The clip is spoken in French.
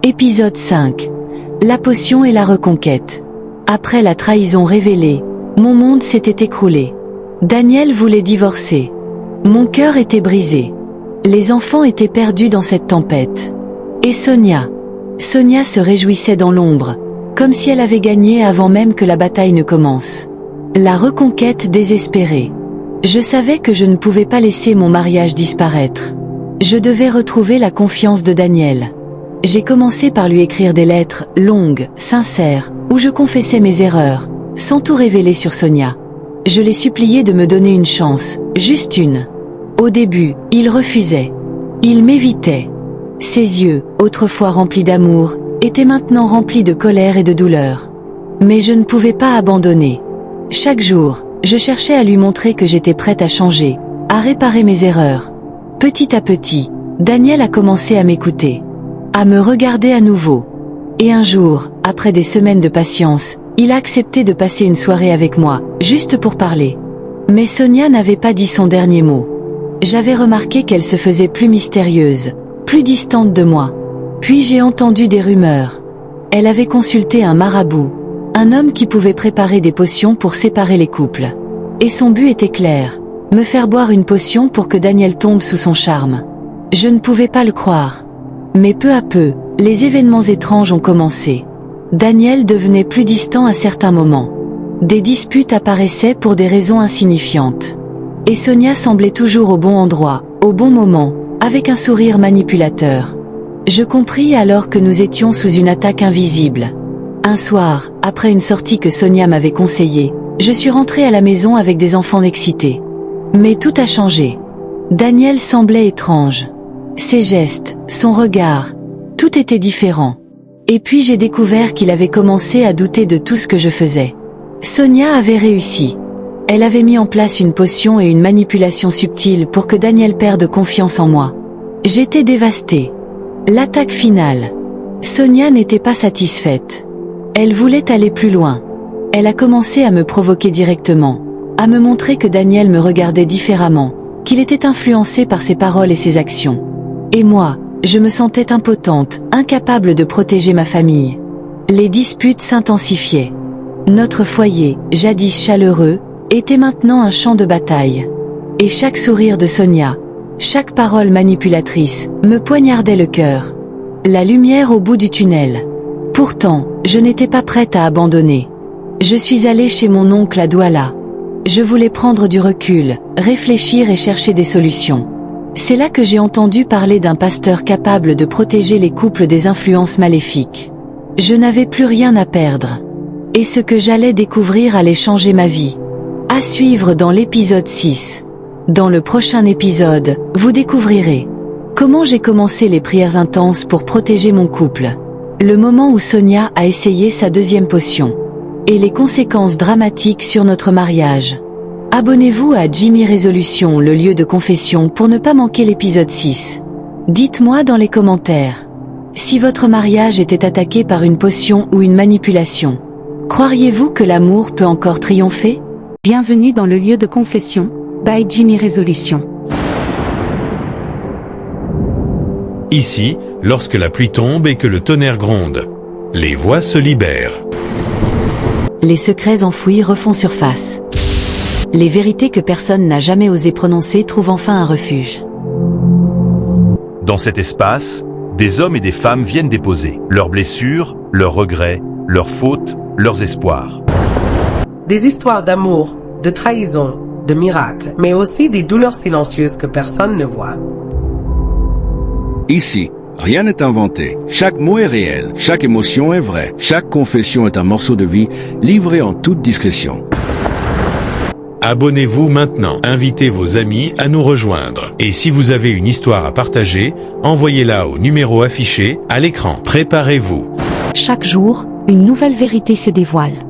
Épisode 5. La potion et la reconquête. Après la trahison révélée, mon monde s'était écroulé. Daniel voulait divorcer. Mon cœur était brisé. Les enfants étaient perdus dans cette tempête. Et Sonia se réjouissait dans l'ombre, comme si elle avait gagné avant même que la bataille ne commence. La reconquête désespérée. Je savais que je ne pouvais pas laisser mon mariage disparaître. Je devais retrouver la confiance de Daniel. J'ai commencé par lui écrire des lettres, longues, sincères, où je confessais mes erreurs, sans tout révéler sur Sonia. Je l'ai supplié de me donner une chance, juste une. Au début, il refusait. Il m'évitait. Ses yeux, autrefois remplis d'amour, étaient maintenant remplis de colère et de douleur. Mais je ne pouvais pas abandonner. Chaque jour, je cherchais à lui montrer que j'étais prête à changer, à réparer mes erreurs. Petit à petit, Daniel a commencé à m'écouter, à me regarder à nouveau. Et un jour, après des semaines de patience, il a accepté de passer une soirée avec moi, juste pour parler. Mais Sonia n'avait pas dit son dernier mot. J'avais remarqué qu'elle se faisait plus mystérieuse, plus distante de moi. Puis j'ai entendu des rumeurs. Elle avait consulté un marabout, un homme qui pouvait préparer des potions pour séparer les couples. Et son but était clair, me faire boire une potion pour que Daniel tombe sous son charme. Je ne pouvais pas le croire. Mais peu à peu, les événements étranges ont commencé. Daniel devenait plus distant à certains moments. Des disputes apparaissaient pour des raisons insignifiantes. Et Sonia semblait toujours au bon endroit, au bon moment, avec un sourire manipulateur. Je compris alors que nous étions sous une attaque invisible. Un soir, après une sortie que Sonia m'avait conseillée, je suis rentrée à la maison avec des enfants excités. Mais tout a changé. Daniel semblait étrange. Ses gestes, son regard, tout était différent. Et puis j'ai découvert qu'il avait commencé à douter de tout ce que je faisais. Sonia avait réussi. Elle avait mis en place une potion et une manipulation subtile pour que Daniel perde confiance en moi. J'étais dévastée. L'attaque finale. Sonia n'était pas satisfaite. Elle voulait aller plus loin. Elle a commencé à me provoquer directement, à me montrer que Daniel me regardait différemment, qu'il était influencé par ses paroles et ses actions. Et moi, je me sentais impotente, incapable de protéger ma famille. Les disputes s'intensifiaient. Notre foyer, jadis chaleureux, était maintenant un champ de bataille. Et chaque sourire de Sonia, chaque parole manipulatrice, me poignardait le cœur. La lumière au bout du tunnel. Pourtant, je n'étais pas prête à abandonner. Je suis allée chez mon oncle à Douala. Je voulais prendre du recul, réfléchir et chercher des solutions. C'est là que j'ai entendu parler d'un pasteur capable de protéger les couples des influences maléfiques. Je n'avais plus rien à perdre. Et ce que j'allais découvrir allait changer ma vie. À suivre dans l'épisode 6. Dans le prochain épisode, vous découvrirez comment j'ai commencé les prières intenses pour protéger mon couple, le moment où Sonia a essayé sa deuxième potion, et les conséquences dramatiques sur notre mariage. Abonnez-vous à Jimmy Résolution, le lieu de confession, pour ne pas manquer l'épisode 6. Dites-moi dans les commentaires si votre mariage était attaqué par une potion ou une manipulation. Croiriez-vous que l'amour peut encore triompher? Bienvenue dans le lieu de confession, by Jimmy Résolution. Ici, lorsque la pluie tombe et que le tonnerre gronde, les voix se libèrent. Les secrets enfouis refont surface. Les vérités que personne n'a jamais osé prononcer trouvent enfin un refuge. Dans cet espace, des hommes et des femmes viennent déposer leurs blessures, leurs regrets, leurs fautes, leurs espoirs. Des histoires d'amour, de trahison, de miracles, mais aussi des douleurs silencieuses que personne ne voit. Ici, rien n'est inventé. Chaque mot est réel, chaque émotion est vraie, chaque confession est un morceau de vie livré en toute discrétion. Abonnez-vous maintenant, invitez vos amis à nous rejoindre. Et si vous avez une histoire à partager, envoyez-la au numéro affiché à l'écran. Préparez-vous. Chaque jour, une nouvelle vérité se dévoile.